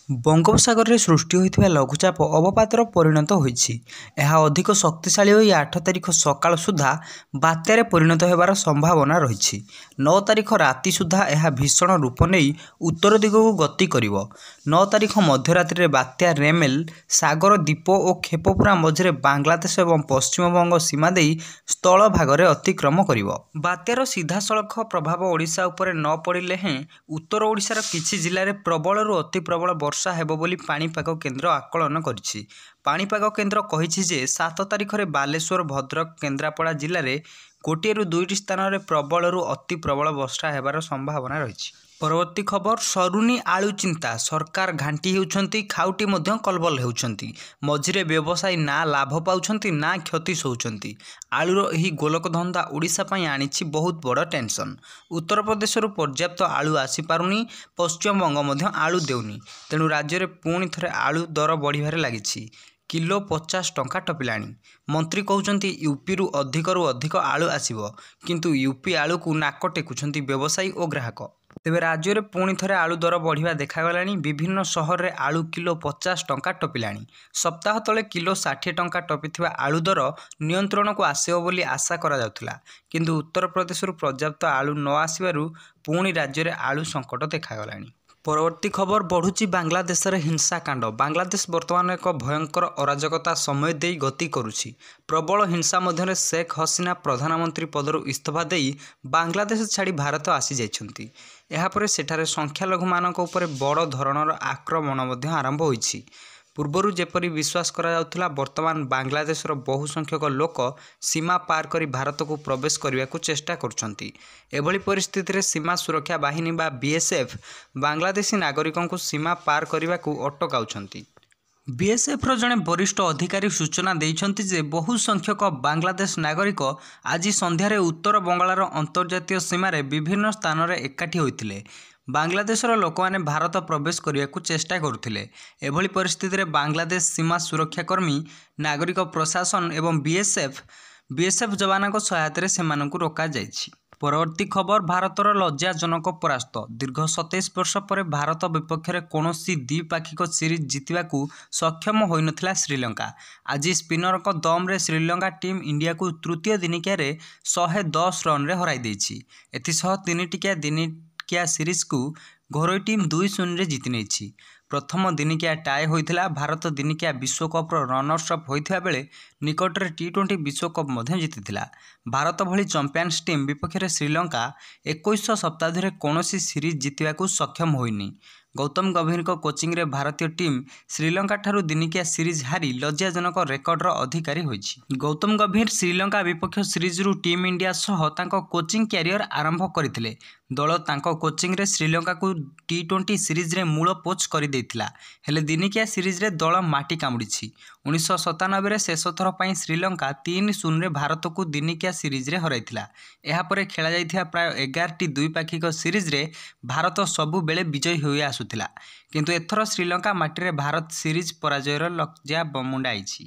ବଙ୍ଗୋପସାଗରରେ ସୃଷ୍ଟି ହୋଇଥିବା ଲଘୁଚାପ ଅବପାତର ପରିଣତ ହୋଇଛି। ଏହା ଅଧିକ ଶକ୍ତିଶାଳୀ ହୋଇ 8 ତାରିଖ ସକାଳ ସୁଦ୍ଧା ବାତ୍ୟାରେ ପରିଣତ ହେବାର ସମ୍ଭାବନା ରହିଛି। 9 ତାରିଖ ରାତି ସୁଦ୍ଧା ଏହା ଭୀଷଣ ରୂପ ନେଇ ଉତ୍ତର ଦିଗକୁ ଗତି କରିବ। 9 ତାରିଖ ମଧ୍ୟରାତ୍ରିରେ ବାତ୍ୟା ରେମେଲ ସାଗର ଦ୍ୱୀପ ଓ ଖେପପୁରା ମଝିରେ ବାଂଲାଦେଶ ଏବଂ ପଶ୍ଚିମବଙ୍ଗ ସୀମା ଦେଇ ସ୍ଥଳ ଭାଗରେ ଅତିକ୍ରମ କରିବ। ବାତ୍ୟାର ସିଧାସଳଖ ପ୍ରଭାବ ଓଡ଼ିଶା ଉପରେ ନ ପଡ଼ିଲେ ହେଁ ଉତ୍ତର ଓଡ଼ିଶାର କିଛି ଜିଲ୍ଲାରେ ପ୍ରବଳରୁ ଅତି ପ୍ରବଳ ବର୍ଷା ହେବ ବୋଲି ପାଣିପାଗ କେନ୍ଦ୍ର ଆକଳନ କରିଛି। ପାଣିପାଗ କେନ୍ଦ୍ର କହିଛି ଯେ 7 ତାରିଖରେ ବାଲେଶ୍ୱର, ଭଦ୍ରକ, କେନ୍ଦ୍ରାପଡ଼ା ଜିଲ୍ଲାରେ ଗୋଟିଏରୁ ଦୁଇଟି ସ୍ଥାନରେ ପ୍ରବଳରୁ ଅତି ପ୍ରବଳ ବର୍ଷା ହେବାର ସମ୍ଭାବନା ରହିଛି। ପରବର୍ତ୍ତୀ ଖବର, ସରୁନି ଆଳୁ ଚିନ୍ତା, ସରକାର ଘାଣ୍ଟି ହେଉଛନ୍ତି, ଖାଉଟି ମଧ୍ୟ କଲବଲ ହେଉଛନ୍ତି। ମଝିରେ ବ୍ୟବସାୟୀ ନା ଲାଭ ପାଉଛନ୍ତି ନା କ୍ଷତି ସହୁଛନ୍ତି। ଆଳୁର ଏହି ଗୋଲକ ଧନ୍ଦା ଓଡ଼ିଶା ପାଇଁ ଆଣିଛି ବହୁତ ବଡ଼ ଟେନସନ୍। ଉତ୍ତରପ୍ରଦେଶରୁ ପର୍ଯ୍ୟାପ୍ତ ଆଳୁ ଆସିପାରୁନି, ପଶ୍ଚିମବଙ୍ଗ ମଧ୍ୟ ଆଳୁ ଦେଉନି। ତେଣୁ ରାଜ୍ୟରେ ପୁଣି ଥରେ ଆଳୁ ଦର ବଢ଼ିବାରେ ଲାଗିଛି। କିଲୋ 50 ଟଙ୍କା ଟପିଲାଣି। ମନ୍ତ୍ରୀ କହୁଛନ୍ତି ୟୁପିରୁ ଅଧିକରୁ ଅଧିକ ଆଳୁ ଆସିବ, କିନ୍ତୁ ୟୁପି ଆଳୁକୁ ନାକ ଟେକୁଛନ୍ତି ବ୍ୟବସାୟୀ ଓ ଗ୍ରାହକ। ତେବେ ରାଜ୍ୟରେ ପୁଣି ଥରେ ଆଳୁ ଦର ବଢ଼ିବା ଦେଖାଗଲାଣି। ବିଭିନ୍ନ ସହରରେ ଆଳୁ କିଲୋ 50 ଟଙ୍କା ଟପିଲାଣି। ସପ୍ତାହ ତଳେ କିଲୋ 60 ଟଙ୍କା ଟପିଥିବା ଆଳୁ ଦର ନିୟନ୍ତ୍ରଣକୁ ଆସିବ ବୋଲି ଆଶା କରାଯାଉଥିଲା, କିନ୍ତୁ ଉତ୍ତରପ୍ରଦେଶରୁ ପର୍ଯ୍ୟାପ୍ତ ଆଳୁ ନ ଆସିବାରୁ ପୁଣି ରାଜ୍ୟରେ ଆଳୁ ସଙ୍କଟ ଦେଖାଗଲାଣି। ପରବର୍ତ୍ତୀ ଖବର, ବଢ଼ୁଛି ବାଂଲାଦେଶରେ ହିଂସାକାଣ୍ଡ। ବାଂଲାଦେଶ ବର୍ତ୍ତମାନ ଏକ ଭୟଙ୍କର ଅରାଜକତା ସମୟ ଦେଇ ଗତି କରୁଛି। ପ୍ରବଳ ହିଂସା ମଧ୍ୟରେ ଶେଖ୍ ହସିନା ପ୍ରଧାନମନ୍ତ୍ରୀ ପଦରୁ ଇସ୍ତଫା ଦେଇ ବାଂଲାଦେଶ ଛାଡ଼ି ଭାରତ ଆସିଯାଇଛନ୍ତି। ଏହାପରେ ସେଠାରେ ସଂଖ୍ୟାଲଘୁମାନଙ୍କ ଉପରେ ବଡ଼ ଧରଣର ଆକ୍ରମଣ ମଧ୍ୟ ଆରମ୍ଭ ହୋଇଛି। ପୂର୍ବରୁ ଯେପରି ବିଶ୍ୱାସ କରାଯାଉଥିଲା, ବର୍ତ୍ତମାନ ବାଂଲାଦେଶର ବହୁ ସଂଖ୍ୟକ ଲୋକ ସୀମା ପାର କରି ଭାରତକୁ ପ୍ରବେଶ କରିବାକୁ ଚେଷ୍ଟା କରୁଛନ୍ତି। ଏଭଳି ପରିସ୍ଥିତିରେ ସୀମା ସୁରକ୍ଷା ବାହିନୀ ବା ବିଏସ୍ଏଫ୍ ବାଂଲାଦେଶୀ ନାଗରିକଙ୍କୁ ସୀମା ପାର କରିବାକୁ ଅଟକାଉଛନ୍ତି। ବିଏସ୍ଏଫ୍ର ଜଣେ ବରିଷ୍ଠ ଅଧିକାରୀ ସୂଚନା ଦେଇଛନ୍ତି ଯେ ବହୁ ସଂଖ୍ୟକ ବାଂଲାଦେଶ ନାଗରିକ ଆଜି ସନ୍ଧ୍ୟାରେ ଉତ୍ତର ବଙ୍ଗଳାର ଅନ୍ତର୍ଜାତୀୟ ସୀମାରେ ବିଭିନ୍ନ ସ୍ଥାନରେ ଏକାଠି ହୋଇଥିଲେ। ବାଂଲାଦେଶର ଲୋକମାନେ ଭାରତ ପ୍ରବେଶ କରିବାକୁ ଚେଷ୍ଟା କରୁଥିଲେ। ଏଭଳି ପରିସ୍ଥିତିରେ ବାଂଲାଦେଶ ସୀମା ସୁରକ୍ଷାକର୍ମୀ, ନାଗରିକ ପ୍ରଶାସନ ଏବଂ ବିଏସ୍ଏଫ୍ ଯବାନଙ୍କ ସହାୟତାରେ ସେମାନଙ୍କୁ ରୋକାଯାଇଛି। ପରବର୍ତ୍ତୀ ଖବର, ଭାରତର ଲଜ୍ଜାଜନକ ପରାସ୍ତ। ଦୀର୍ଘ 27 ବର୍ଷ ପରେ ଭାରତ ବିପକ୍ଷରେ କୌଣସି ଦ୍ୱିପାକ୍ଷିକ ସିରିଜ୍ ଜିତିବାକୁ ସକ୍ଷମ ହୋଇନଥିଲା ଶ୍ରୀଲଙ୍କା। ଆଜି ସ୍ପିନରଙ୍କ ଦମରେ ଶ୍ରୀଲଙ୍କା ଟିମ୍ ଇଣ୍ଡିଆକୁ ତୃତୀୟ ଦିନିକିଆରେ 110 ରନରେ ହରାଇ ଦେଇଛି। ଏଥିସହ ଦିନିକିଆ ସିରିଜକୁ ଘରୋଇ ଟିମ୍ 2-0ରେ ଜିତି ନେଇଛି। ପ୍ରଥମ ଦିନିକିଆ ଟାଏ ହୋଇଥିଲା। ଭାରତ ଦିନିକିଆ ବିଶ୍ୱକପ୍ର ରନର୍ସ ଅପ୍ ହୋଇଥିବା ବେଳେ ନିକଟରେ ଟି20 ବିଶ୍ୱକପ୍ ମଧ୍ୟ ଜିତିଥିଲା। ଭାରତ ଭଳି ଚାମ୍ପିୟନ୍ସ ଟିମ୍ ବିପକ୍ଷରେ ଶ୍ରୀଲଙ୍କା 21 ଶତାବ୍ଦୀରେ କୌଣସି ସିରିଜ୍ ଜିତିବାକୁ ସକ୍ଷମ ହୋଇନି। ଗୌତମ ଗମ୍ଭୀରଙ୍କ କୋଚିଂରେ ଭାରତୀୟ ଟିମ୍ ଶ୍ରୀଲଙ୍କାଠାରୁ ଦିନିକିଆ ସିରିଜ୍ ହାରି ଲଜ୍ଜାଜନକ ରେକର୍ଡର ଅଧିକାରୀ ହୋଇଛି। ଗୌତମ ଗମ୍ଭୀର ଶ୍ରୀଲଙ୍କା ବିପକ୍ଷ ସିରିଜରୁ ଟିମ୍ ଇଣ୍ଡିଆ ସହ ତାଙ୍କ କୋଚିଂ କ୍ୟାରିୟର ଆରମ୍ଭ କରିଥିଲେ। ଦଳ ତାଙ୍କ କୋଚିଂରେ ଶ୍ରୀଲଙ୍କାକୁ ଟି20 ସିରିଜରେ ମୂଳ କୋଚ୍ କରିଦେଇଥିଲା। ହେଲେ ଦିନିକିଆ ସିରିଜରେ ଦଳ ମାଟି କାମୁଡ଼ିଛି। 1997ରେ ଶେଷଥର ପାଇଁ ଶ୍ରୀଲଙ୍କା 3-0ରେ ଭାରତକୁ ଦିନିକିଆ ସିରିଜରେ ହରାଇଥିଲା। ଏହାପରେ ଖେଳାଯାଇଥିବା ପ୍ରାୟ 11ଟି ଦ୍ୱିପାକ୍ଷିକ ସିରିଜରେ ଭାରତ ସବୁବେଳେ ବିଜୟୀ ହୋଇ ଆସୁଥିଲା, କିନ୍ତୁ ଏଥର ଶ୍ରୀଲଙ୍କା ମାଟିରେ ଭାରତ ସିରିଜ୍ ପରାଜୟର ଲଜ୍ଜା ମୁଣ୍ଡାଇଛି।